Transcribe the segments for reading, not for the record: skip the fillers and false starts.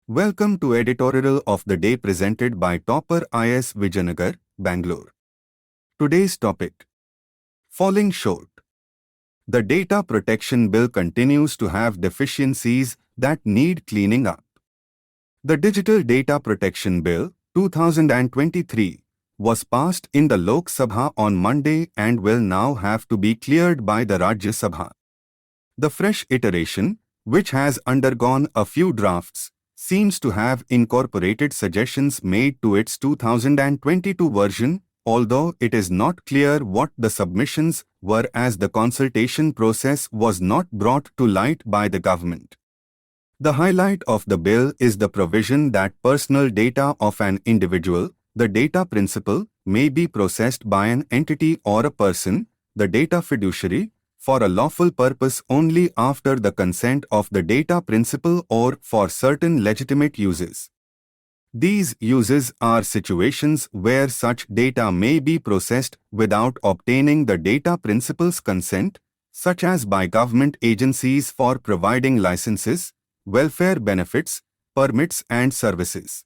Welcome to editorial of the day presented by Topper IS Vijayanagar, Bangalore. Today's topic: falling short. The Data Protection Bill continues to have deficiencies that need cleaning up. The Digital Data Protection Bill 2023 was passed in the Lok Sabha on Monday and will now have to be cleared by the Rajya Sabha. The fresh iteration, which has undergone a few drafts, seems to have incorporated suggestions made to its 2022 version, although it is not clear what the submissions were as the consultation process was not brought to light by the government. The highlight of the bill is the provision that personal data of an individual, the data principal, may be processed by an entity or a person, the data fiduciary, for a lawful purpose only after the consent of the data principal or for certain legitimate uses. These uses are situations where such data may be processed without obtaining the data principal's consent, such as by government agencies for providing licenses, welfare benefits, permits and services.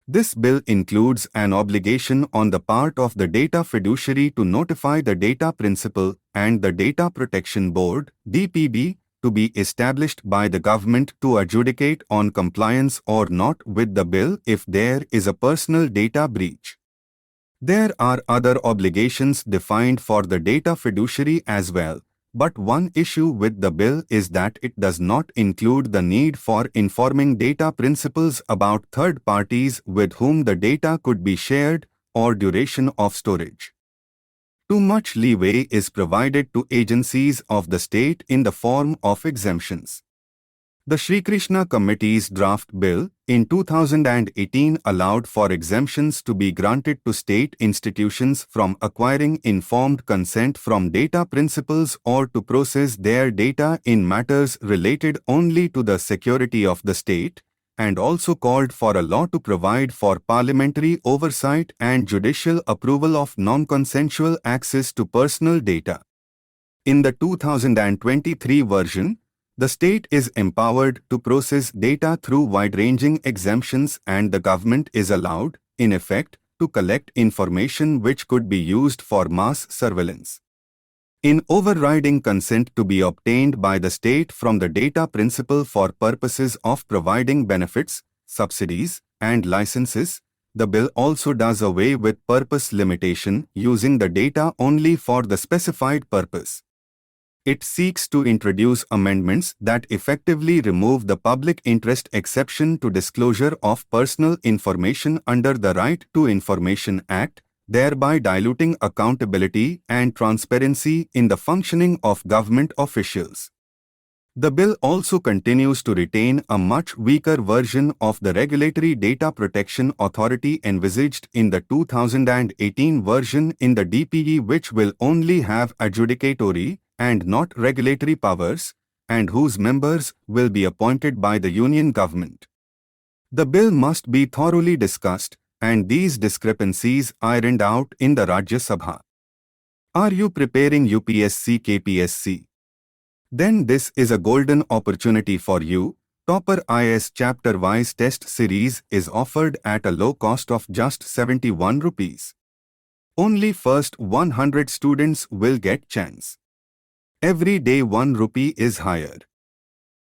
This bill includes an obligation on the part of the data fiduciary to notify the data principal and the Data Protection Board (DPB) to be established by the government to adjudicate on compliance or not with the bill if there is a personal data breach. There are other obligations defined for the data fiduciary as well. But one issue with the bill is that it does not include the need for informing data principals about third parties with whom the data could be shared or duration of storage. Too much leeway is provided to agencies of the state in the form of exemptions. The Sri Krishna Committee's draft bill in 2018 allowed for exemptions to be granted to state institutions from acquiring informed consent from data principals or to process their data in matters related only to the security of the state, and also called for a law to provide for parliamentary oversight and judicial approval of non-consensual access to personal data. In the 2023 version, the state is empowered to process data through wide-ranging exemptions and the government is allowed, in effect, to collect information which could be used for mass surveillance. In overriding consent to be obtained by the state from the data principal for purposes of providing benefits, subsidies, and licenses, the bill also does away with purpose limitation using the data only for the specified purpose. It seeks to introduce amendments that effectively remove the public interest exception to disclosure of personal information under the Right to Information Act, thereby diluting accountability and transparency in the functioning of government officials. The bill also continues to retain a much weaker version of the Regulatory Data Protection Authority envisaged in the 2018 version in the DPE, which will only have adjudicatory and not regulatory powers, and whose members will be appointed by the union government. The bill must be thoroughly discussed and these discrepancies ironed out in the Rajya Sabha. Are you preparing UPSC KPSC? Then this is a golden opportunity for you. Topper IS chapter-wise test series is offered at a low cost of just 71 rupees. Only first 100 students will get chance. Every day 1 rupee is higher.